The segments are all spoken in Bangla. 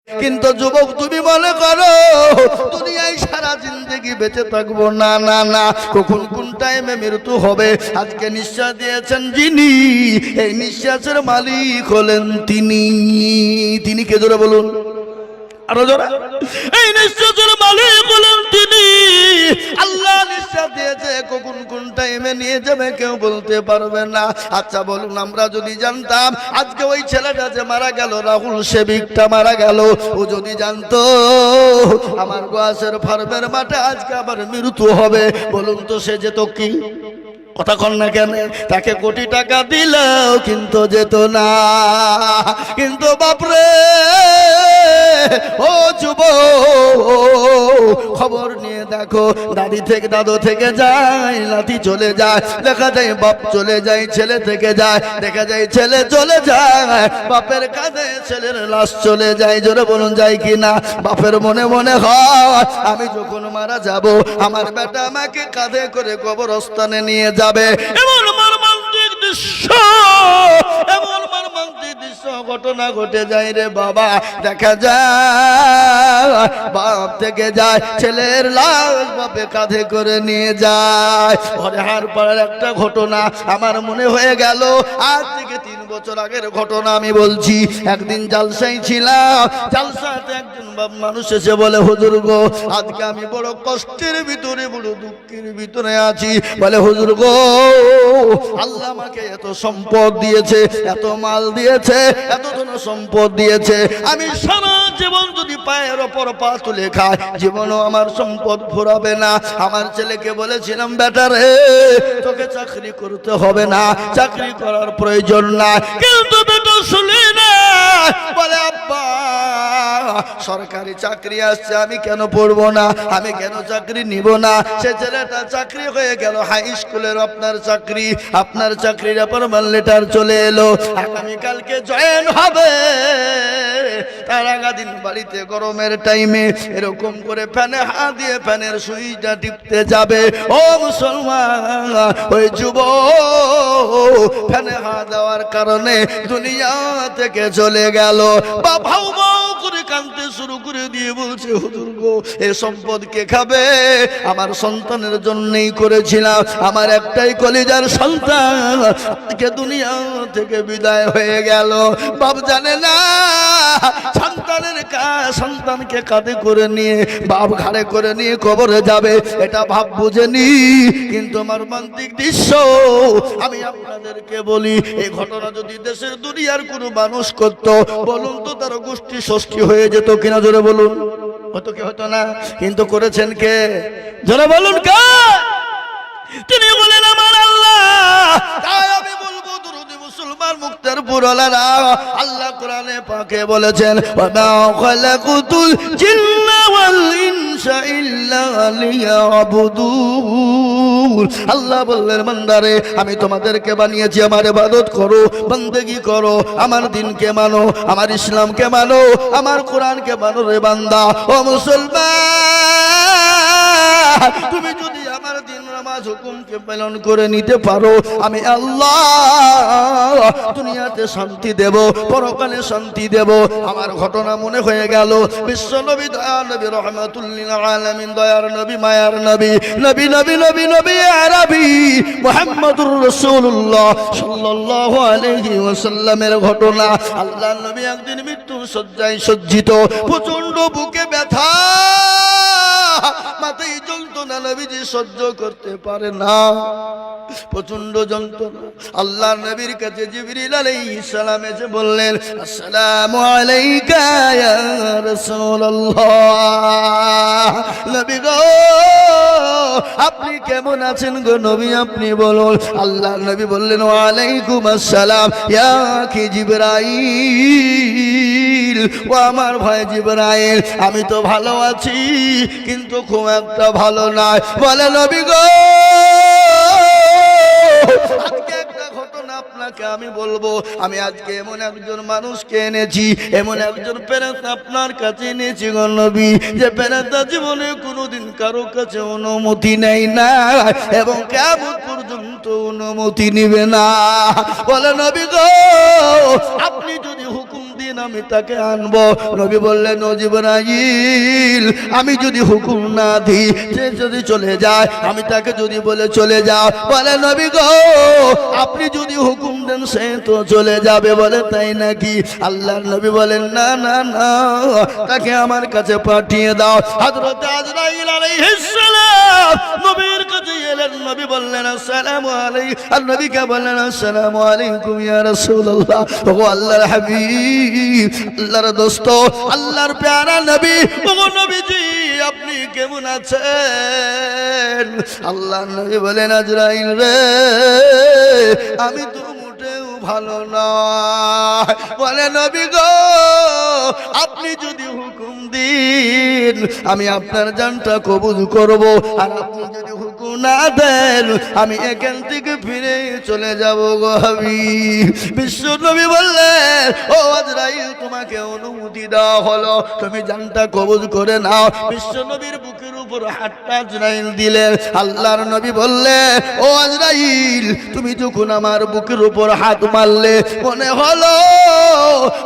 কিন্তু যুবক তুমি মনে করো দুনিয়ায় সারা জিন্দেগি বেঁচে থাকবো, না না না, কখন কোন টাইমে মৃত্যু হবে। আজকে নিঃশ্বাস দিয়েছেন যিনি, এই নিঃশ্বাসের মালিক হলেন তিনি। তিনি কে জোরে বলুন, আরো জোরে। এই নিঃশ্বাসের মালিক হলেন তিনি। আল্লাহ নিঃশ্বাস দিয়েছে, কখন কোন টাইমে নিয়ে যাবে কেউ বলতে পারবে না। আচ্ছা বলুন, আমরা যদি জানতাম আজকে ওই ছেলেটা যে মারা গেল, রাহুল সেবিকটা মারা গেল, ও যদি জানতো আমার গোয়াসের ফার্মের মাঠে আজকে আবার মৃত্যু হবে, বলুন তো সে যেত কি? কথা কন না কেন? তাকে কোটি টাকা দিলেও কিন্তু যেত না। কিন্তু বাপরে ও যুব, খবর নিয়ে দেখো, দাদি থেকে দাদু থেকে যায়, লাঠি চলে যায়, দেখা যায় বাপ চলে যায়, ছেলে থেকে যায়, দেখা যায় ছেলে চলে যায়, বাপের কাঁধে ছেলের লাশ চলে যায়। জোরে বলুন, যায় কি না? বাপের মনে মনে হয় আমি যখন মারা যাব আমার বেটা আমাকে কাঁধে করে কবরস্থানে নিয়ে যাবে। এমন মর্মান্তিক দৃশ্য, এমন মর্মান্তিক দৃশ্য ঘটনা ঘটে যায় রে বাবা। দেখা যায় বাপ থেকে যায়, ছেলের লাশ বাপে কাঁধে করে নিয়ে যায়। ঘরে হার পাড়ার একটা ঘটনা আমার মনে হয়ে গেল, আজ থেকে 3 বছর আগের ঘটনা আমি বলছি। একদিন জালসায় ছিলাম, জালসাতে একজন মানুষ এসে বলে, হুজুর গো আজকে আমি বড় কষ্টের ভিতরে, বড় দুঃখের ভিতরে আছি। বলে, হুজুর গো আল্লাহ আমাকে এত সম্পদ দিয়েছে, এত মাল দিয়েছে, এত ধন সম্পদ দিয়েছে, আমি সারা জীবন যদি পায়ের ওপর পা তুলে খাই জীবনও আমার সম্পদ ফুরাবে না। আমার ছেলেকে বলেছিলাম, বেটা রে তোকে চাকরি করতে হবে না, চাকরি করার প্রয়োজন না, কিন্তু বেটা শুনি না। বলে, আব্বা সরকারি চাকরি আসছে, আমি কেন পড়বো না, আমি কেন চাকরি নিব না? সে ছেলেটা চাকরি হয়ে গেল, হাই স্কুলের আপনার চাকরি, আপনার চাকরির অ্যাপয়েন্টমেন্ট লেটার চলে এলো, আগামীকালকে জয়েন হবে। তার আগাদিন বাড়িতে গরমের টাইমে এরকম করে ফ্যানে হাত দিয়ে ফ্যানের সুইচটা টিপতে যাবে। ও মুসলমান, ওই যুবক ফ্যানে হাত দেওয়ার কারণে দুনিয়া থেকে চলে গেল। বাবাও বাউ করে কাঁদতে শুরু করে দিয়ে বলছে, হুজুর গো এ সম্পদ কে খাবে? আমার সন্তানের জন্যই করেছিলাম, আমার একটাই কলিজার সন্তান আজকে দুনিয়া থেকে বিদায় হয়ে গেল। বাপ জানে না সন্তানকে কাঁধে করে নিয়ে, বাপ ঘাড়ে করে নিয়ে কবরে যাবে, এটা ভাব বুঝেনি। কিন্তু মর্মান্তিক দৃশ্য আমি আপনাদেরকে বলি, এই ঘটনা যদি দেশের দুনিয়ার কোনো মানুষ করতো, বলুন তো তার গোষ্ঠী ষষ্ঠী হয়ে যেত কিনা? জোরে বলুন, হতো কি হতো না? কিন্তু করেছেন কে? জোরে বলুন কে? তিনি বলেন আমার আল্লাহ। তাই আমি বলবো দুরুদ মুসলমান মুক্তার পুরলারা, আল্লাহ কোরআনে পাকে বলেছেন, ওয়া মা খালাকুতুল জিন্না ওয়াল ইনসা ইল্লা লিয়াবুদুন। আল্লাহ বললেন, বান্দারে আমি তোমাদেরকে বানিয়েছি আমার ইবাদত করো, বন্দেগী করো, আমার দ্বীনকে মানো, আমার ইসলামকে মানো, আমার কোরআনকে মানো রে বান্দা। ও মুসলমান, তুমি যদি আমার দিন নামাজ হুকুমকে পালন করে নিতে পারো, আমি আল্লাহ দুনিয়াতে শান্তি দেব, পরকালে শান্তি দেব। আমার ঘটনা মনে হয়ে গেল, বিশ্ব নবী দয়ার নবী রহমাতুল লিল আলামিন, দয়ার নবী মায়ার নবী, নবী নবী নবী নবী আরবি মুহাম্মদুর রাসূলুল্লাহ সাল্লাল্লাহু আলাইহি ওয়াসাল্লামের ঘটনা। আল্লাহর নবী একদিন মৃত্যু শয্যায় সজ্জিত, প্রচন্ড বুকে ব্যথা, মাথায় যন্ত্রণা নবীজি সহ্য করতে পারে না, প্রচন্ড যন্ত্রণা। আল্লাহর নবীর কাছে জিবরিল আলাইহিস সালাম এসে বললেন, আসসালামু আলাইকা ইয়া রাসূলুল্লাহ। নবী গো আপনি কেমন আছেন গো নবী, আপনি বলুন। আল্লাহর নবী বললেন, ওয়া আলাইকুম আসসালাম ইয়া কি জিবরাইল। ও আমার ভাই জিবরাইল, আমি তো ভালো আছি কিন্তু খুব একটা ভালো নয়। বলে, নবী গো আজকে একটা ঘটনা আপনাকে আমি বলবো। আমি আজকে এমন একজন মানুষকে এনেছি, এমন একজন ফেরেশতা আপনার কাছে এনেছি গো নবী, যে ফেরেশতা জীবনে কোনোদিন কারো কাছে অনুমতি নেয় না এবং কিয়ামত পর্যন্ত অনুমতি নিবে না। বলে, নবী গো আপনি যদি হুকুম দিয়ে আমি তাকে আনবো। নবী বললেন, ও জিবরাইল, আমি যদি হুকুম না দিই সে যদি চলে যায়, আমি তাকে যদি বলে চলে যাও, বলে নবী গো আপনি যদি হুকুম দেন সে তো চলে যাবে। বলে তাই নাকি? আল্লাহর নবী বলেন, না না না, তাকে আমার কাছে পাঠিয়ে দাও। হযরত আজরাইল আলাইহিস সালাম নবীর কাছে এলেন। নবী বললেন, আসসালামু আলাইকুম। আর নবীকে বললেন, আসসালামু আলাইকুম ইয়া রাসূলুল্লাহ। ও আল্লাহর হাবিব, আল্লাহর দোস্ত, আল্লাহর প্যারা নবী, ও নবীজি আপনি কেমন আছেন? আল্লাহর নবী বলেন, আজরাইল রে, আমি তো মোটেও ভালো না। বলে নবী গো আপনি যদি হুকুম দিন আমি আপনার জানটা কবুল করব, আর আপনি যদি হুকুম না দেন আমি এখান থেকে ফিরে চলে যাব গো হাবিব। বিশ্ব নবী বললেন, ও আজরাইল তোমাকে অনুমতি দেওয়া হলো, তুমি জানটা কবুল করে নাও। বিশ্ব নবীর বুকের উপর হাতটা আজরাইল দিলেন। আল্লাহর নবী বললেন, ও আজরাইল তুমি যখন আমার বুকের উপর হাত মারলে মনে হলো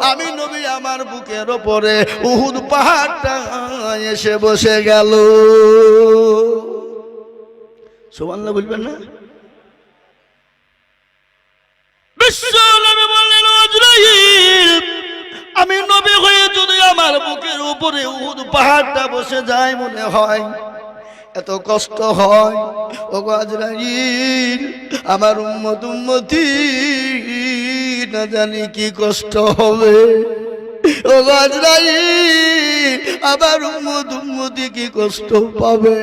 আমি নবী আমার বুকের উপরে উহুদ পাহাড়টা এসে বসে গেল। সুবহানাল্লাহ বলবেন না? বিশ্ব নবী বললেন, আজরাইল আমি নবী হয়ে যদি আমার বুকের উপরে উহুদ পাহাড়টা বসে যায় মনে হয় এত কষ্ট হয়। ও আজরাইল আমার উম্মতি না জানি কি কষ্ট হবে। ও আজরাইল আবার উম্মতি কি কষ্ট পাবে।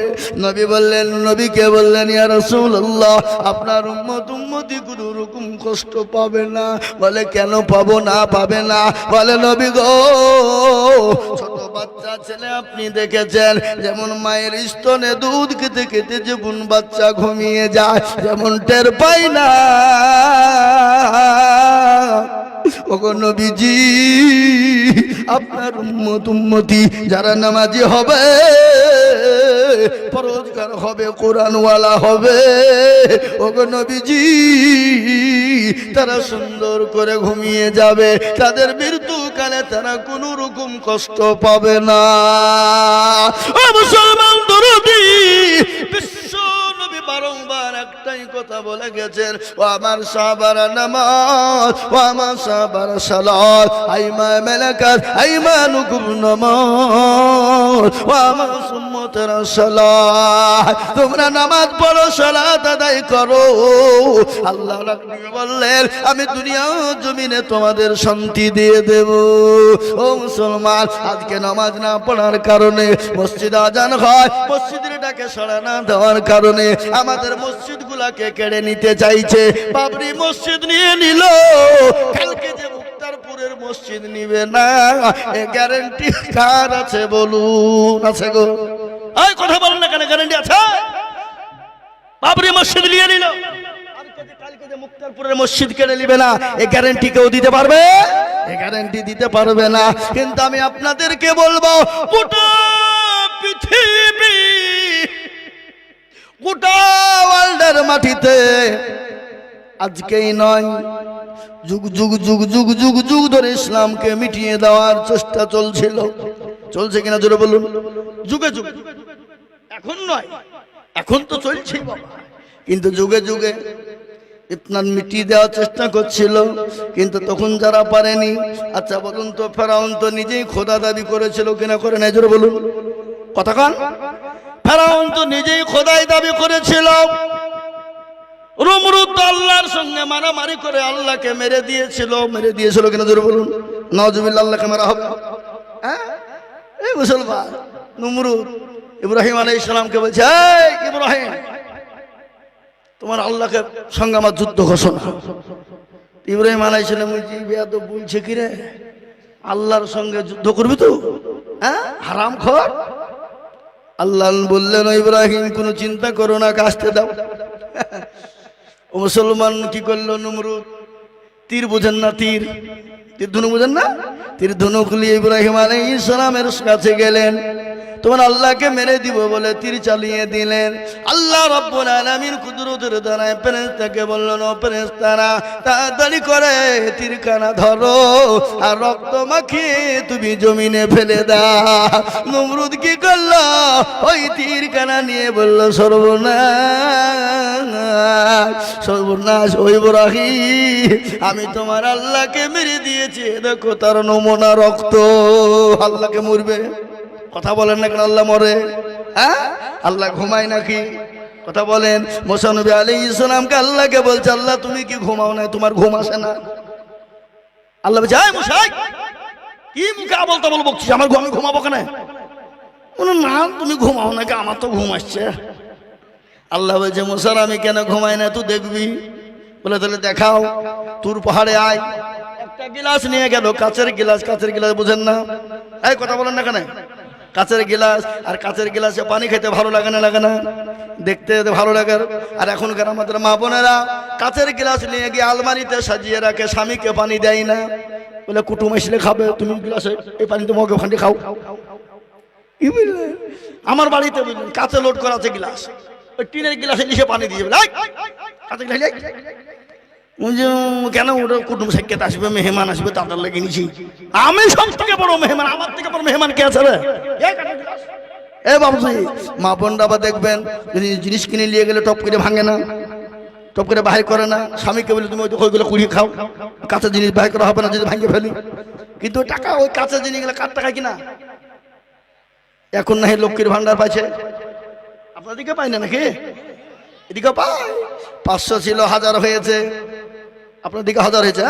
নবী বললেন, নবীকে বললেন, ইয়া রাসূলুল্লাহ আপনার উম্মতি কোনো রকম কষ্ট পাবে না। বলে কেন পাবো না, পাবে না? বলে নবী গো ছোট বাচ্চা ছেলে আপনি দেখেছেন যেমন মায়ের স্তনে দুধ খেতে খেতে যেমন বাচ্চা ঘুমিয়ে যায়, যেমন টের পাই না, ওগো নবীজি আপনার উম্মতি যারা নামাজি হবে, পরহেজগার হবে, কোরআনওয়ালা হবে, ওগো নবীজি তারা সুন্দর করে ঘুমিয়ে যাবে, তাদের মৃত্যুকালে তারা কোনো রকম কষ্ট পাবে না। ও মুসলমান দরদি, বিশ্ব নবী বারংবার একটাই কথা বলে গেছেন, ও আমার সাহাবারা নামাজ, ও আমার সাহাবারা সালাত, আইমা মালাকাত আইমানুকুম নামাজ, ও আমার উম্মতেরা সালাত, তোমরা নামাজ পড়ো, সালাত আদায় করো। আল্লাহ রাব্বুল বললেন আমি দুনিয়া জমিনে তোমাদের শান্তি দিয়ে দেব। ও মুসলমান, আজকে নামাজ না পড়ার কারণে মসজিদ আজান হয়, মসজিদের ডাকে সাড়া না দেওয়ার কারণে আমাদের মসজিদগুলাকে কেড়ে নিতে চাইছে। বাবরি মসজিদ নিয়ে নিল, কালকে যে মুক্তারপুরের মসজিদ নিবে না, এ গ্যারান্টি কার আছে বলুন? আছে গো? এই কথা বলেন না কেন? গ্যারান্টি আছে? বাবরি মসজিদ নিয়ে নিল, কালকে যে মুক্তারপুরের মসজিদ কেড়ে নিবে না, এ গ্যারান্টি কেউ দিতে পারবে? এ গ্যারান্টি দিতে পারবে না। কিন্তু আমি আপনাদেরকে বলবো, গোটা পৃথিবী, গোটা ওয়ার্ল্ডের মাটিতে আজকেই নয়, যুগ যুগ যুগ যুগ যুগ যুগ ধরে ইসলামকে মিটিয়ে দেওয়ার চেষ্টা চলছিল। চলছে কিনা জোরে বলুন? যুগে যুগে, এখন নয়, এখন তো চলছেই বাবা, কিন্তু যুগে যুগে ইতনা মিটিয়ে দেওয়ার চেষ্টা করছিল, কিন্তু তখন যারা পারেনি। আচ্ছা বলুন তো, ফেরাউন তো নিজেই খোদা দাবি করেছিল কিনা করে নাই? জোরে বলুন কথা কান। ফেরাউন তো নিজেই খোদাই দাবি করেছিল। নমরুদ আল্লাহর সঙ্গে মারামারি করে আল্লাহকে মেরে দিয়েছিল কিনা জোরে বলুন? নাউজুবিল্লাহ, আল্লাহকে মারা হবে? হ্যাঁ, এই মুসলমান নমরুদ ইব্রাহিম আলাইহিস সালামকে বলছে, এই ইব্রাহিম তোমার আল্লাহকে সঙ্গে আমার যুদ্ধ ঘোষণা। ইব্রাহিম আলাইহিস সালাম বলছে কি রে, আল্লাহর সঙ্গে যুদ্ধ করবি তো? হ্যাঁ, হারামখোর। আল্লাহ বললেন, ইব্রাহিম কোনো চিন্তা করো না, কাজতে দাও। ও মুসলমান কি করলো নমরুদ? তীর বুঝেন না? তীর ধনু বুঝেন না? তীর ধনু খুলিয়ে ইব্রাহিম আলাইহিস সালামের কাছে গেলেন। তোমার আল্লাহকে মেরে দিব বলে তীর চালিয়ে দিলেন। আল্লাহ রাব্বুল আলামিন কুদরতের দ্বারায় ফেরেশতাকে বললেন, ও ফেরেশতারা তাড়াতাড়ি করে তীরখানা ধরো আর রক্ত মাখিয়ে তুমি জমিনে ফেলে দাও। নমরুদ কি করলো? ওই তীরখানা নিয়ে বলল, সর্বনাশ সর্বনাশ, ওই ইব্রাহিম আমি তোমার আল্লাহকে মেরে দিয়েছি, দেখো তার নমুনা রক্ত। আল্লাহকে মরবে? কথা বলেন না কেন আল্লাহ মরে? হ্যাঁ, আল্লাহ ঘুমায় নাকি? কথা বলেন। মুসা নবী আলাইহিস সালামকে আল্লাহকে বলছে, আল্লাহ তুমি কি ঘুমাও না? তোমার ঘুম আসে না? আল্লাহ বলছে, এই মুসা কি মুখে বলতে বলবো, আমার আমি ঘুমাবো কেন? বলো না তুমি ঘুমাও নাকি? আমার তো ঘুম আসছে। আল্লাহ বলছে, মুসা আমি কেন ঘুমাই না তুই দেখবি। বলে তাহলে দেখাও। তুর পাহাড়ে আয়। একটা গিলাস নিয়ে গেল, কাচের গিলাস। কাচের গিলাস বুঝেন না? এই কথা বলেন না কেন? কাচের গিলাস, আর কাচের গিলাসে পানি খেতে ভালো লাগে না? লাগে না? দেখতে ভালো লাগে। আর এখনকার আমাদের মা বোনেরা কাচের গিলাস নিয়ে গিয়ে আলমারিতে সাজিয়ে রাখে, স্বামীকে পানি দেয় না। বলে কুটুম এসলে খাবে, তুমি গিলাসে এই পানি তো মগে ওখানে খাও। কি বুঝলে? আমার বাড়িতে বুঝলেন কাচে লোড করা আছে গিলাস, ওই টিনের গিলাসে নিচে পানি দিয়ে কেন ওটা কুটুম সাক্ষাৎ আসবে, মেহমান আসবে, তাদের লেগে নিছি। আমি সব থেকে বড় মেহমান, আমার থেকে বড় মেহমান কে আছে রে? এ বাবুজি, মা বোনরা আবার দেখবেন জিনিস কিনে নিয়ে গেলে টপ করে ভাঙে না, টপ করে বাহির করে না। স্বামীকে বলে তুমি ওইগুলো কুড়িয়ে খাও, কাঁচা জিনিস বাহির করা হবে না যদি ভাঙে ফেলি। কিন্তু টাকা ওই কাঁচা জিনিসগুলো কার টাকা কিনা? এখন না লক্ষ্মীর ভান্ডার পাইছে, আপনার দিকে পাই না নাকি? এদিকে পায়। 500 ছিল 1000 হয়েছে, আপনার দিকে 1000 হয়েছে।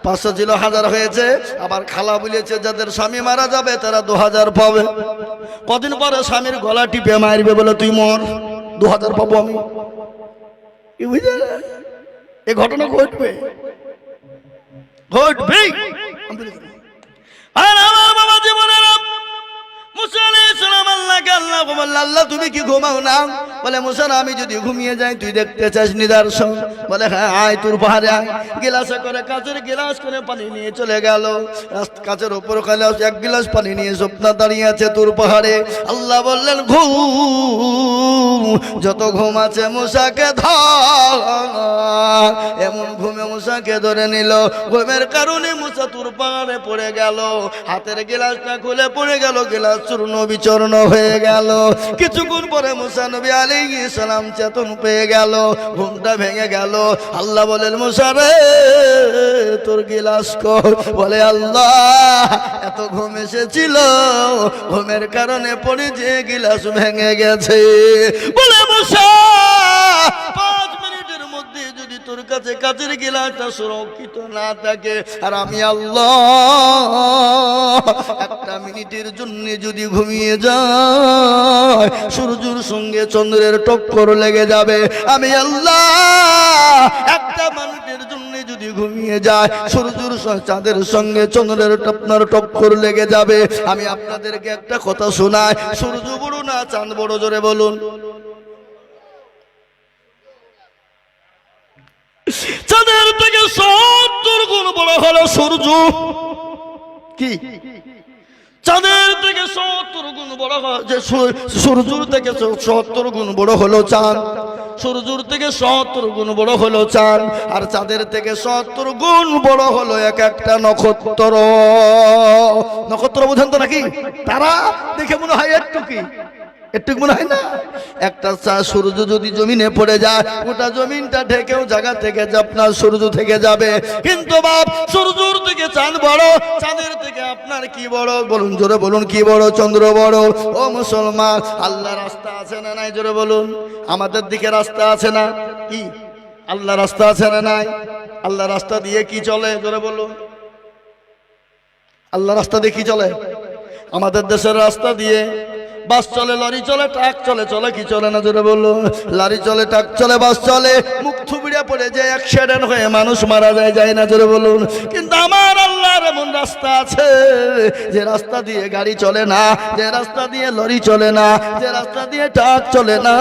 500 ছিল 1000 হয়েছে। আবার খালা বলেছে যাদের স্বামী মারা যাবে তারা 2000 পাবে। কদিন পরে স্বামীর গলা টিপে মারবে, বলে তুই মর, 2000 পাবো আমি। কি বুঝলেন? এই ঘটনা ঘটবে, ঘটবে। আর আমার বাবা জীবনের মুসা আলাইহিস সালাম আল্লাহকে আল্লাহ বলল, আল্লাহ তুমি কি ঘুমাও না? বলে মুসা আমি যদি ঘুমিয়ে যাই তুই দেখতে চাস নিদর্শন? বলে হ্যাঁ, আয় তোর পাহাড়ে আয়। গিলাসে করে কাচের গিলাস করে পানি নিয়ে চলে গেল। কাচের উপর গিলাস, এক গিলাস পানি নিয়ে স্বপ্না দাঁড়িয়ে আছে তোর পাহাড়ে। আল্লাহ বললেন, ঘুম, যত ঘুম আছে মুসাকে ধর। এমন ঘুমে মুসাকে ধরে নিল। ঘুমের কারণে মুসা তোর পাহাড়ে পড়ে গেল। হাতের গিলাসটা খুলে পড়ে গেল, গিলাস চূর্ণ বিচূর্ণ হয়ে গেল। কিছুক্ষণ পরে মুসা নবী আলাইহিস সালাম চেতন পেয়ে গেল, ঘুমটা ভেঙে গেল। আল্লাহ বলেন, মুসা রে তোর গিলাস কই? বলে আল্লাহ এত ঘুম এসেছিল, ঘুমের কারণে পড়ে যে গিলাস ভেঙে গেছে। বলে মুসা 5 মিনিটের মধ্যে যদি তোর কাছে কাচের গিলাসটা সুরক্ষিত না থাকে, আর আমি আল্লাহ 1 মিনিটের জন্য যদি ঘুমিয়ে যায়, সূর্যের সঙ্গে চন্দ্রের টক্কর লেগে যাবে। আমি আল্লাহ 1 মিনিটের জন্য যদি ঘুমিয়ে যায়, সূর্যের চাঁদের সঙ্গে চন্দ্রের টক্কর লেগে যাবে। আমি আপনাদেরকে একটা কথা শোনাই, সূর্য বড় না চাঁদ বড়? জোরে বলুন। চাঁদের থেকে 70 গুণ বড় হলো সূর্য। কি? চাঁদের থেকে 70 গুণ বড় যে সূর্যের থেকে 70 গুণ বড় হলো চাঁদ। সূর্যের থেকে 70 গুণ বড় হলো চাঁদ, আর চাঁদের থেকে 70 গুণ বড় হলো একটা নক্ষত্র। নক্ষত্র বোঝেন তো নাকি? তারা দেখে মনে হয় একটু, কি একটু মনে হয় না? একটা সূর্য যদি জমিনে পড়ে যায়, গোটা জমিনটা ঢেকেও জায়গা থেকে আপনার সূর্য থেকে যাবে। কিন্তু বাপ, সূর্যের থেকে চাঁদ বড়, চাঁদের থেকে আপনার কি বড়? বলুন, জোরে বলুন, কি বড়? চন্দ্র বড়। ও মুসলমান, আল্লাহ রাস্তা আছে না নাই? জোরে বলুন। আমাদের দিকে রাস্তা আছে না? কি আল্লাহ রাস্তা আছে না নাই? আল্লাহ রাস্তা দিয়ে কি চলে? জোরে বলুন। আল্লাহ রাস্তা দিয়ে কি চলে? আমাদের দেশের রাস্তা দিয়ে বাস চলে, লরি চলে, ট্রাক চলে। চলে কি চলে না? জোরে বলুন। লরি চলে, ট্রাক চলে, বাস চলে। মুখ থুবড়ে পড়ে যায়, অ্যাক্সিডেন্ট হয়ে মানুষ মারা যায়, যায় না? জোরে বলুন। কিন্তু আমার আল্লাহর এমন রাস্তা আছে যে রাস্তা দিয়ে গাড়ি চলে না, যে রাস্তা দিয়ে লরি চলে না, যে রাস্তা দিয়ে ট্রাক চলে না।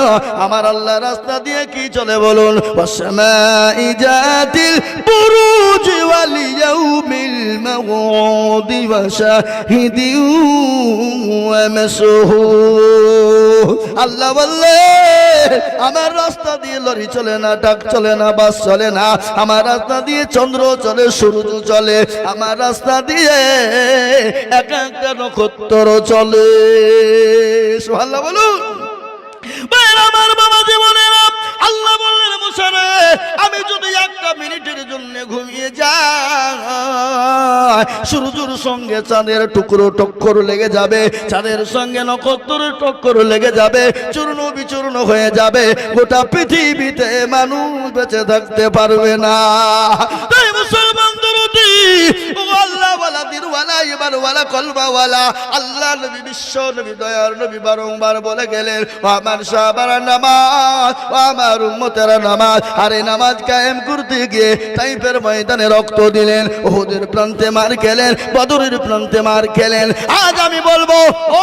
আমার আল্লাহ রাস্তা দিয়ে কি চলে? বলুন। ওয়াসমাই জাতিল বুরুজ ওয়াল ইয়াউমিল মাউদি ওয়া শাহিদিন ওয়া তালমিসুহু। আল্লাহ বললে আমার রাস্তা দিয়ে লরি চলে না, ট্রাক চলে না, বাস চলে না, আমার রাস্তা দিয়ে চন্দ্র চলে, সূর্য চলে, আমার রাস্তা দিয়ে এক একটা নক্ষত্র চলে। সুবহানাল্লাহ বলুন। আমার বাবা জীবনেরা আল্লাহ বললেন মুসা রে, আমি যদি একটা মিনিটের জন্য ঘুমিয়ে যাই, সূর্যের সঙ্গে চাঁদের টুকরো টক্কর লেগে যাবে, চাঁদের সঙ্গে নক্ষত্রের টক্কর লেগে যাবে, চূর্ণ বিচূর্ণ হয়ে যাবে, গোটা পৃথিবীতে মানুষ বেঁচে থাকতে পারবে না। তাই মুসলমান দরদি ও আল্লাহ ওয়ালা দিন ওয়ালা ইমান ওয়ালা কলবা ওয়ালা আল্লাহ নবী, বিশ্ব নবী, দয়ার নবী বারংবার বলে গেলেন, আমার সাহাবারা নামাজ, আমার উম্মতেরা নামাজ, আর এই নামাজ কায়েম করতে গিয়ে তাইফের ময়দানে রক্ত দিলেন, উহুদের প্রান্তে মার খেলেন, বদরের প্রান্তে মার খেলেন। আজ আমি বলবো ও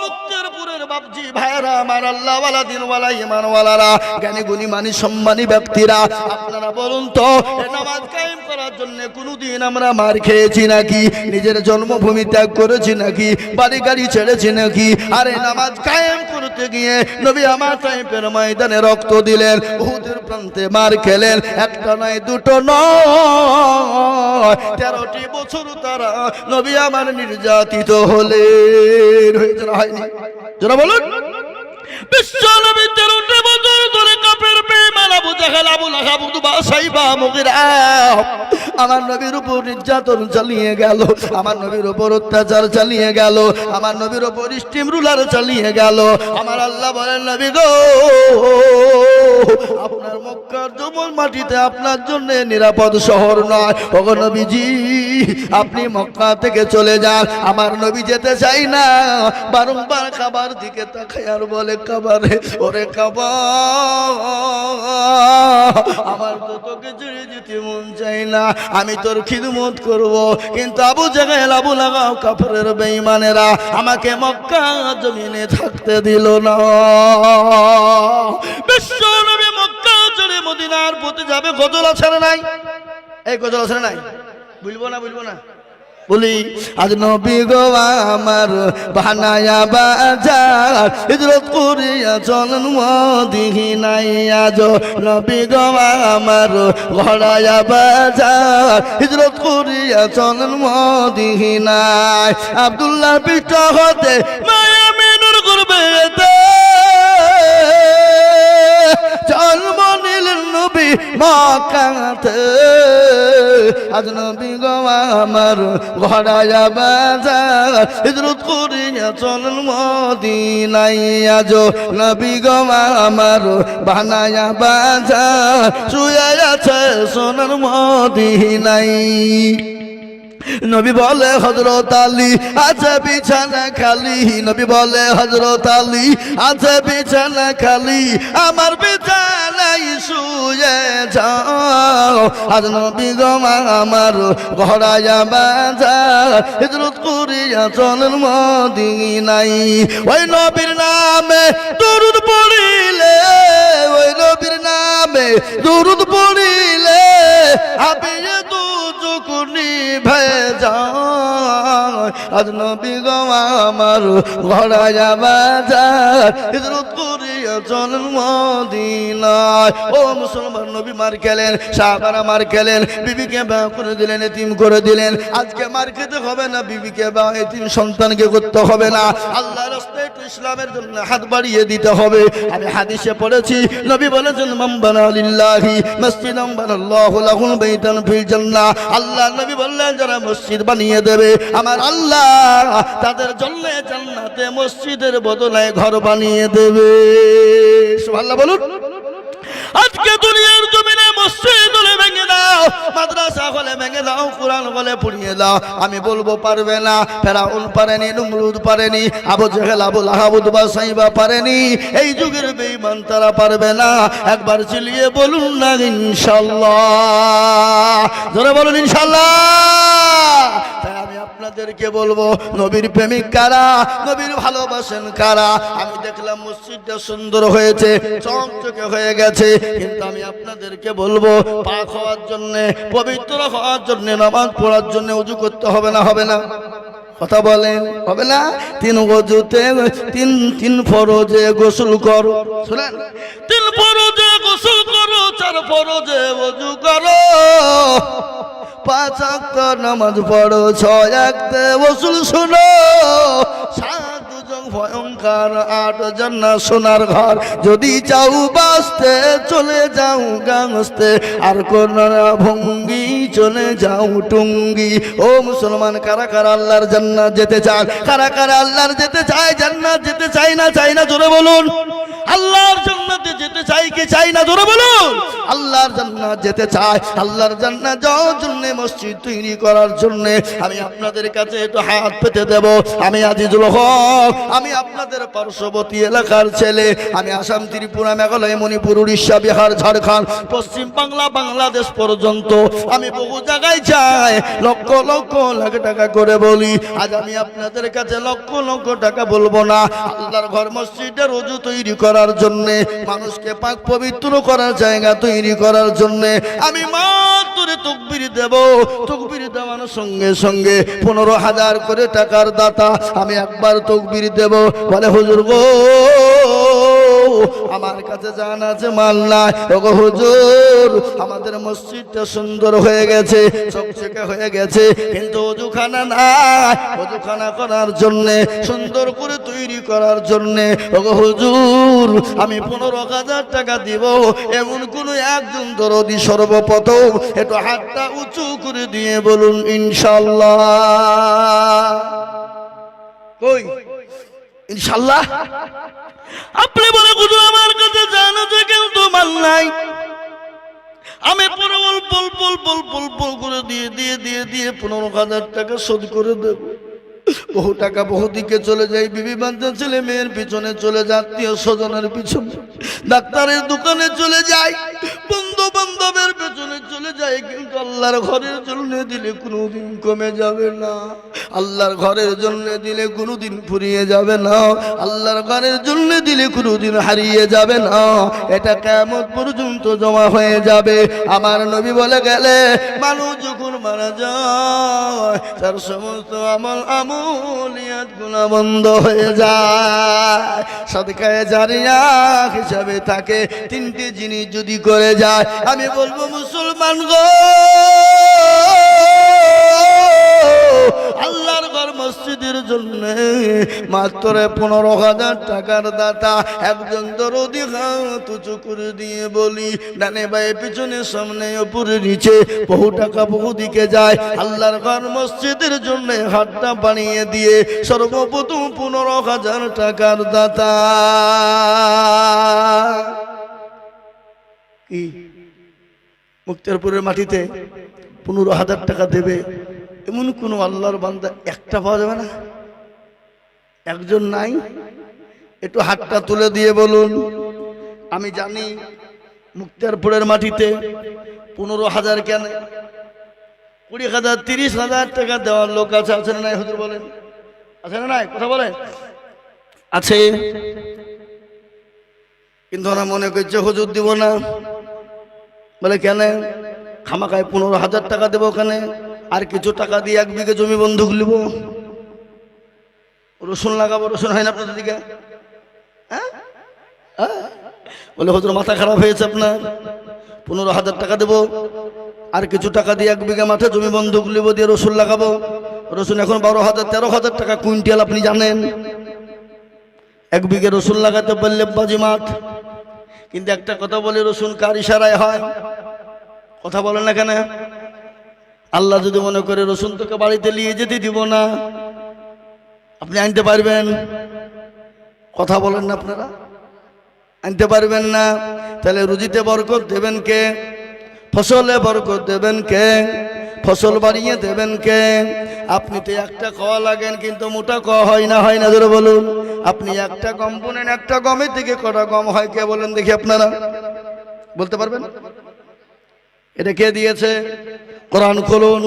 মুক্তেরপুরের বাপজি ভাইরা, আমার আল্লাহ ওয়ালা দিন ওয়ালা ইমান ওয়ালারা, জ্ঞানী গুণী মানি সম্মানী ব্যক্তিরা, আপনারা বলুন তো এই নামাজ কায়েম করার জন্য কোনদিন আমরা মার খেয়েছি নাকি? নিজের জন্মভূমি ত্যাগ করেছি নাকি? বাড়ি গাড়ি ছেড়েছি নাকি? আর এই নামাজ কায়েম করতে গিয়ে নবী আমার তাইফের ময়দানে রক্ত দিলেন, উহুদের প্রান্তে মার খেলেন, একটা নয় দুটো নয় 13টি বছর তারা নবী আমার নির্যাতিত হলেন। হয়েছে না হয়নি? যারা বলুন বিশ্ব নবী 13টি বছর ধরে কাফের বেঈমান আবু জাহেল, আবু লাহাব, উতবা, সাইবা, মুগিরা আমার নবীর উপর নির্যাতন চালিয়ে গেল, আমার নবীর উপর অত্যাচার চালিয়ে গেল, আমার নবীর উপর স্টিম রুলার চালিয়ে গেল। আমার আল্লাহ বলেন, নবী গো, আপনার মক্কার জমল মাটিতে আপনার জন্য নিরাপদ শহর নয়। ওগো নবীজি, আপনি মক্কা থেকে চলে যান। আমার নবী যেতে চাই না, বারংবার খাবার দিকে তাকায় আর বলে, খাবারে ওরে খাবার, আমার তো তোকে ছেড়ে যেতে মন চাই না, আমি তোর খিদমত করব, কিন্তু আবু জাহেল, আবু লাহাব, কাফেরের বেঈমানেরা আমাকে মক্কা জমিনে থাকতে দিল না। বিশ্ব নবী মক্কা ছেড়ে মদিনার পথে যাবে। গজল আছে না নাই? এই গজল আছে না নাই? বলবো না, বলবো না, বলি আজ নবী গো আমার বানায়া বাজার, হিজরত করিয়া চলেন মদিনায়। আজ নবী গো আমার ঘরায়া বাজার, হিজরত করিয়া চলেন মদিনায়। আব্দুল্লাহ পৃষ্ঠ হতে মায়া মিনুর করবে জন্ম নিলেন নবী মক্কাতে। আজ নবী গো আমার ঘরায়া বাজার, হিজরত করিয়া চলেন মদিনায়। আজ নবী গো আমার বানায়া বাজার, শুয়ে আছে সোনার মদিনায়। নবী বলে হযরত আলী আছে বিছানা খালি, নবী বলে হযরত আলী আছে বিছানা খালি, আমার বিছানায় শুয়ে যাও। আজ নবী গো আমার ঘরায়া বাজার, হিজরত করিয়া চলেন মদিনায়। ওই নবীর নামে দরুদ পড়িলে, ওই নবীর নামে দরুদ পড়িলে হাবিয়ে দু চুকুনি ভেজা। আজ নবী গো আমার ঘরায়া বাজার, হিজরত করিয়া চলেন মদিনায়। ও মুসলমান, নবী মার খেলেন, সাহাবারা মার খেলেন, বিবিকে বিবাহ করে দিলেন, এতিম করে দিলেন। আজকে মার খেতে হবে না, বিবিকে বিবাহ এতিম সন্তানকে করতে হবে না। আল্লাহর রাস্তায় একটু ইসলামের জন্য হাত বাড়িয়ে দিতে হবে। আমি হাদিসে পড়েছি, নবী বলেছেন, মান বানা লিল্লাহি মাসজিদান বানাল্লাহু লাহু বাইতান ফিল জান্নাহ। আল্লাহ নবী বললেন, যারা মসজিদ বানিয়ে দেবে আমার আল্লাহ তাদের জন্য জান্নাতে মসজিদের বদলে ঘর বানিয়ে দেবে। সুবহানাল্লাহ বলুন। আজকে দুনিয়ার জমিনে মসজিদ হলে ভেঙে দাও, মাদ্রাসা হলে ভেঙে দাও, কোরআন হলে পড়িয়ে দাও। আমি বলবো পারবে না। ফেরাউন পারেনি, নমরুদ পারেনি, আবু জাহেল, আবু লাহাব, উতবা, সাইবা পারেনি। এই যুগের বেঈমান তারা পারবে না। একবার চিল্লিয়ে বলুন না ইনশাআল্লাহ। জোরে বলুন ইনশাআল্লাহ। তাই আমি আপনাদেরকে বলবো, নবীর প্রেমিক কারা, নবীর ভালোবাসেন কারা? আমি দেখলাম মসজিদটা সুন্দর হয়েছে, চকচকে হয়ে গেছে, কিন্তু আমি আপনাদেরকে বলবো, পাক হওয়ার জন্য, পবিত্র হওয়ার জন্য, নামাজ পড়ার জন্য উযু করতে হবে না? হবে না? কথা বলেন, হবে না? 3 ওযুতে তিন ফরজে গোসল করো। শুনেন, 3 ফরজে গোসল করো, 4 ফরজে ওযু করো, 5 ওয়াক্ত নামাজ পড়ো, 6 ওয়াক্তে গোসল শোনো, 7 দুজক ভয়ঙ্কর, 8 জান্নাত সোনার ঘর। যদি চাও বাঁচতে চলে যাও গাছতে, আর কোন ভঙ্গি চলে যাও টুঙ্গি। ও মুসলমান, কারা কারা আল্লাহর জান্নাত যেতে চায়? কারা কারা আল্লাহর যেতে চায়? জান্নাত যেতে চাই না? চাই না? জোরে বলুন। আল্লাহর জান্নাতে যেতে চাই কি চাই না? জোরে বলুন। আল্লাহর জান্নাত যেতে চায়। আল্লাহর জান্নাত যাওয়ার জন্য, মসজিদ তৈরি করার জন্য আমি আপনাদের কাছে একটু হাত পেতে দেব। আমি আজিজুল হক, আমি আপনাদের পার্শ্ববর্তী এলাকার ছেলে। আমি আসাম, ত্রিপুরা, মেঘালয়, মণিপুর, উড়িষ্যা, বিহার, ঝাড়খণ্ড, পশ্চিম বাংলা, বাংলাদেশ পর্যন্ত আমি বহু জায়গায় যাই, লক্ষ লক্ষ লাখ টাকা করে বলি। আজ আমি আপনাদের কাছে লক্ষ লক্ষ টাকা বলবো না। আল্লাহর ঘর মসজিদের ওযু তৈরি করার জন্য, মানুষকে পাক পবিত্র করার জায়গা তৈরি করার জন্য আমি মাত্র তাকবীর দেব। তাকবীর দেওয়ার সঙ্গে সঙ্গে 15,000 করে টাকার দাতা আমি একবার তাকবীর দেব। বলে হুজুর গো, আমার কাছে জান আছে, মাল নাই। ওগো হুজুর, আমাদের মসজিদটা সুন্দর হয়ে গেছে, চকচকে হয়ে গেছে, কিন্তু ওযুখানা নাই। ওযুখানা করার জন্য, সুন্দর করে তৈরি করার জন্য ওগো হুজুর আমি 15,000 টাকা দিব। এমন কোন একজন দরদি সর্বপ্রথম একটু হাতটা উঁচু করে দিয়ে বলুন ইনশাআল্লাহ। কই ইনশাআল্লাহ? আপনি বলে হুজুর আমার কাছে জানো যে কিন্তু মাল নাই। আমি পরবল বল বল বল বল বল করে দিয়ে 15,000 টাকা শোধ করে দেব। বহু টাকা বহু দিকে চলে যায়, বিবি বাচ্চা ছেলে মেয়ের পিছনে চলে যায়, আত্মীয় স্বজনের পিছনে, ডাক্তারের দোকানে চলে যায়, বন্ধু বান্ধবের পেছনে চলে যায়, কিন্তু আল্লাহর ঘরের জন্য দিলে কোনোদিন কমে যাবে না। আল্লাহর ঘরের জন্য দিলে কোনোদিন ফুরিয়ে যাবে না। আল্লাহর ঘরের জন্য দিলে কোনোদিন হারিয়ে যাবে না। এটা কিয়ামত পর্যন্ত জমা হয়ে যাবে। আমার নবী বলে গেলে, মানুষ যখন মারা যায় তার সমস্ত আমলিয়াত গুনাহ বন্ধ হয়ে যায়। সাদকায়ে জারিয়া হিসাবে থাকে 3টি জিনিস যদি করে যায়। আমি বলবো মুসলমান গো, আল্লাহর ঘর মসজিদের জন্য মাত্র 15,000 টাকার দাতা একজন দরদি হাত উঁচু করে দিয়ে বলি, ডানে বায়ে পিছনে সামনে উপরে নিচে বহু টাকা বহু দিকে যায়। আল্লাহর ঘর মসজিদের জন্য হাতটা বানিয়ে দিয়ে সর্বপ্রথম 15,000 টাকার দাতা। কি মুক্তারপুরের মাটিতে 15,000 টাকা দেবে এমন কোন আল্লাহর বান্দা একটা পাওয়া যাবে না? একজন নাই? একটু হাতটা তুলে দিয়ে বলুন। আমি জানি মুক্তারপুরের মাটিতে 15,000 কেন, 20,000, 30,000 টাকা দেওয়ার লোক আছে। আছে না নাই হুজুর বলেন? আছে না নাই? কথা বলেন। আছে, কিন্তু ওরা মনে করছে হুজুর দিব না। বলে কেন? খামাখায় 15,000 টাকা দেবো ওখানে, আর কিছু টাকা দিয়ে 1 বিঘে জমি বন্ধক নিব, রসুন লাগাবো। রসুন হয় না আপনাদের দিকে? বলে হুজুর মাথা খারাপ হয়েছে আপনার, 15,000 টাকা দেবো, আর কিছু টাকা দিয়ে 1 বিঘা মাঠে জমি বন্ধক নিব, দিয়ে রসুন লাগাবো। রসুন এখন 12,000 13,000 টাকা কুইন্টাল, আপনি জানেন। 1 বিঘে রসুন লাগাতে পারলে বাজি মাঠ। কিন্তু একটা কথা বলে, রসুন কার ইশারায় হয়? কথা বলেন না কেন? আল্লাহ যদি মনে করে রসুন তোকে বাড়িতে নিয়ে যেতে দিব না, আপনি আনতে পারবেন? কথা বলেন না আপনারা? আনতে পারবেন না। তাহলে রুজিতে বরকত দেবেন কে? ফসলে বরকত দেবেন কে? ফসল বাড়িয়ে দেবেন কে? আপনি তো একটা খাওয়া লাগেন, কিন্তু মোটা খাওয়া হয় না। হয় না? ধরে বলুন। আপনি একটা গম বুনেন, একটা গমের থেকে কটা গম হয় কে বলেন দেখি? আপনারা বলতে পারবেন? এটা কে দিয়েছে? কোরআন খুলুন।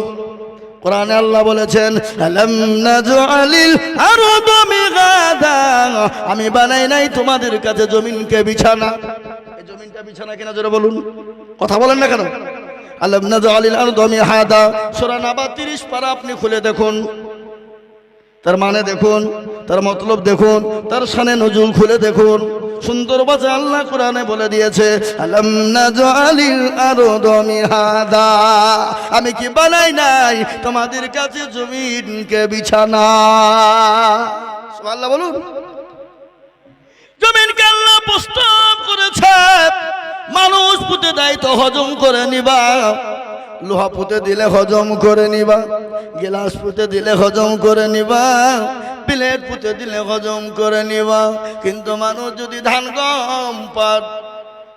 কোরআনে আল্লাহ বলেছেন, আলাম নাজআলিল আরদা মিগাদা, আমি বানাই নাই তোমাদের কাছে জমিনকে বিছানা। এই জমিনটা বিছানা কিনা জোরে বলুন। কথা বলেন না কেন? আলাম নাজআলিল আরদা মিহাদা, সূরা নাবা 30 পারা আপনি খুলে দেখুন। তার মানে দেখুন, তার মতলব দেখুন, তার শানে নজুল খুলে দেখুন। সুন্দর ভাষা আল্লাহ কোরআনে বলে দিয়েছে, আলাম নাজআলিল আরদা মিহাদা, আমি কি বানাই নাই তোমাদের কাছে জমিনকে বিছানা। সুবহানাল্লাহ বলুন। জমিনকে আল্লাহ প্রস্তাব করেছে, মানুষ পুঁতে দেয় তো হজম করে নিবা, লোহা পুঁতে দিলে হজম করে নিবা, গিলাস পুঁতে দিলে হজম করে নিবা, প্লেট পুঁতে দিলে হজম করে নিবা। কিন্তু মানুষ যদি ধান, গম, পাট,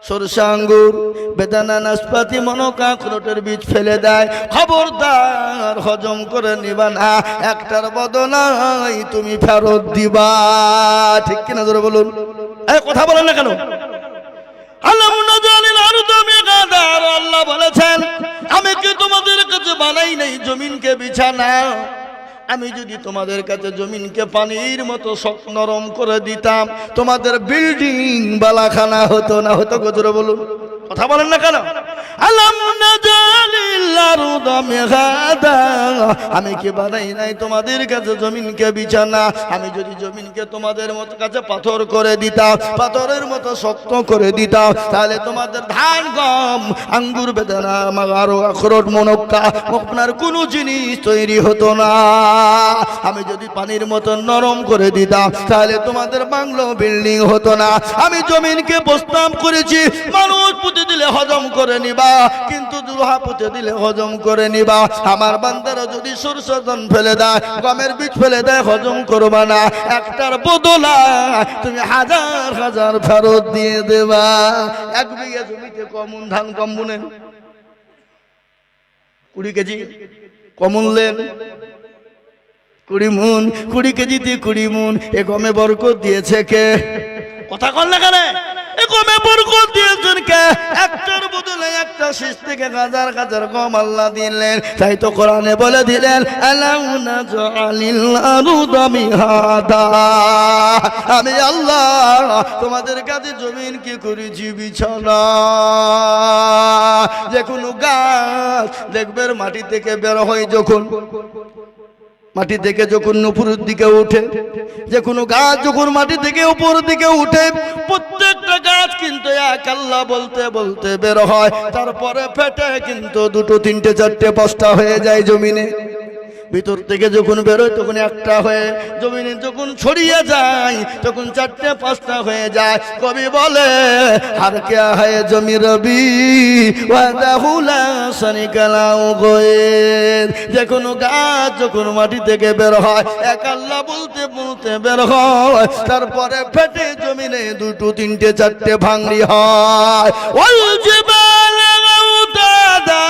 সরষে, আঙ্গুর, বেদানা, নাশপাতি, মনোকা, আখরোটের বীজ ফেলে দেয়, খবরদার হজম করে নিবা না, একটার বদলায় তুমি ফেরত দিবা। ঠিক কিনা জোরে বলুন। এই কথা বলেন না কেন? আল্লাহ বলেছেন, আমি কি তোমাদের কাছে বানাই নাই জমিনকে বিছানা? আমি যদি তোমাদের কাছে জমিনকে পানির মতো শক্ত নরম করে দিতাম, তোমাদের বিল্ডিং বালাখানা হতো না? হতো? গজরে বলুন। কথা বলেন না কেন? আলাম নাজালিল আরদা মিহাদা, আমি কি বানাই নাই তোমাদের কাছে জমিনকে বিছানা? আমি যদি জমিনকে তোমাদের মতো কাছে পাথর করে দিতাম, পাথরের মতো শক্ত করে দিতাম, তাহলে তোমাদের ধান, গম, আঙ্গুর, বেদানা, আরো আখরোট, মনক্কা, আপনার কোনো জিনিস তৈরি হতো না। আমি যদি পানির মতো নরম করে দিতাম, তাহলে তোমাদের বাংলো, বিল্ডিং হতো না। আমি জমিনকে প্রস্তাব করেছি, মানুষ পুঁতে দিলে হজম করে নিবা, কিন্তু লোহা পুঁতে দিলে হজম করে নিবা। আমার বান্দারা যদি সরষের ধান ফেলে দেয়, গমের বীজ ফেলে দেয়, হজম করবা না, একটার বদলা তুমি হাজার হাজার ফেরত দিয়ে দেবা। 1 বিঘা জমিতে কমন ধান কম বুনেন, 20 কেজি কমন লেন, 20 মণ, 20 কেজিতে 20 মণ। এ গমে বরকত দিয়েছে কে? কথা কল না কেন? এ গমে বরকত দিয়েছেন কে? একটার বদলে একটা শীষ থেকে হাজার হাজার গম আল্লাহ দিলেন। তাই তো কোরআনে বলে দিলেন, আলাম নাজআলিল আরদা মিহাদা, আমি আল্লাহ তোমাদের কাছে জমিন কি করেছি বিছানা। যে কোনো গাছ দেখবে মাটি থেকে বের হয়, যখন মাটি থেকে যখন উপরের দিকে উঠে, যে কোনো গাছ যখন মাটি থেকে উপরের দিকে উঠে, প্রত্যেকটা গাছ কিন্তু এক আল্লাহ বলতে বলতে বের হয়, তারপরে ফেটে কিন্তু 2, 3, 4, 5টা হয়ে যায় জমিনে। ভিতর থেকে যখন বেরোয় তখন একটা হয়ে, জমিনে যখন ছড়িয়ে যায় তখন 4, 5টা হয়ে যায়। কবি বলে, হার কে হয় জমি রবি ওয়াদাহুলা সানিকালাও গোয়ের। যে কোনো গাছ যখন মাটি থেকে বের হয়, এক আল্লাহ বলতে বলতে বের হয়, তারপরে ফেটে জমিনে 2, 3, 4 ভাঙড়ি হয়। ওয়াল জিবালা আউতাদা,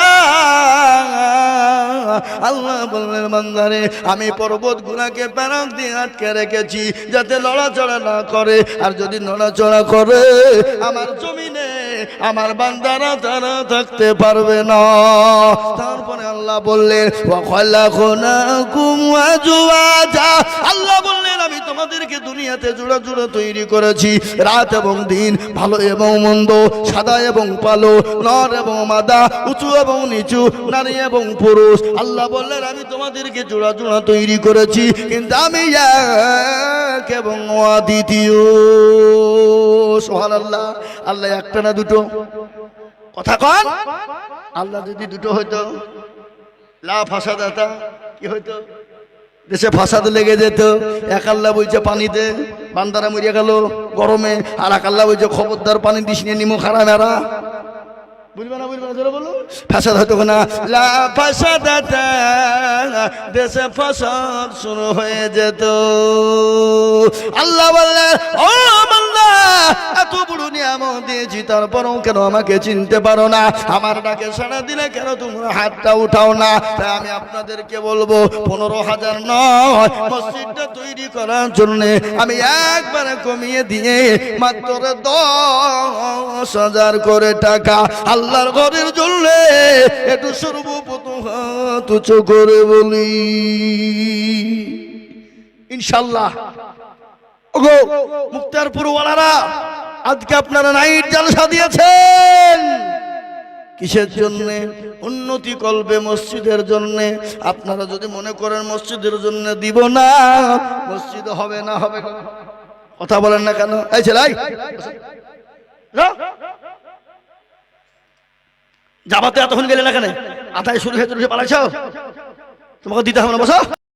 আল্লাহ বললেন, বান্দারে আমি পর্বত গুলাকে প্যারাক দিয়ে আটকে রেখেছি যাতে নড়াচড়া না করে, আর যদি নড়াচড়া করে আমার জমিনে আমার বান্দারা তারা থাকতে পারবে না। তারপরে আল্লাহ বললেন, ওয়া খালাকনাকুম আজওয়াজা, আল্লাহ বললেন আমি তোমাদেরকে দুনিয়াতে জোড়া জোড়া তৈরি করেছি, রাত এবং দিন, ভালো এবং মন্দ, সাদা এবং কালো, নর এবং মাদা, উঁচু এবং নিচু, নারী এবং পুরুষ। আল্লাহ বললেন আমি তোমাদেরকে জোড়া জোড়া তৈরি করেছি, কিন্তু আমি এক এবং অদ্বিতীয়। সুবহানাল্লাহ। আল্লাহ একটা না দুটো? কথা কন। আল্লাহ যদি দুটো হইতো, লা ফাসাদাতা, কি হইতো? দেশে ফাসাদ লেগে যেত। এক আল্লাহ বলছে পানিতে, বান্দারা মরিয়া গেল গরমে, আর এক আল্লাহ বলছে খবরদার পানি দিস নিয়ে নিমো খারা মেরা। বুঝবে না, বুঝবে না, জোরে বলো। ফাসাদ হয়তো না, লা ফাসাদাতা, দেশে ফাসাদ শুরু হয়ে যেত। আল্লাহ বললেন, ও বান্দা, এত বড় নিয়ামত দিয়েছি, তারপরও কেন আমাকে চিনতে পারো না? আমার ডাকে সাড়া দিলে কেন তোমরা হাতটা উঠাও না? তাই আমি আপনাদেরকে বলবো, 15,000 নয়, মসজিদটা তৈরি করার জন্য আমি একবারে কমিয়ে দিয়ে মাত্র 10,000 করে টাকা আল্লাহর ঘরের জন্য একটু সর্বপ্রথম হাত উঁচু করে বলি ইনশাআল্লাহ। ওগো মুক্তারপুর ওয়ালারা, আজকে আপনারা নাইট জলসা দিয়েছেন কিসের জন্য? উন্নতি করবে মসজিদের জন্য। আপনারা যদি মনে করেন মসজিদের জন্য দিব না, মসজিদ হবে না। হবে কথা বলেন না কেন? এই ছেলে যাবাতে এতক্ষণ গেলে না কেন? আদায় শুরু হয়ে পালাইছ, তোমাকে দিতে হবে না, বসো।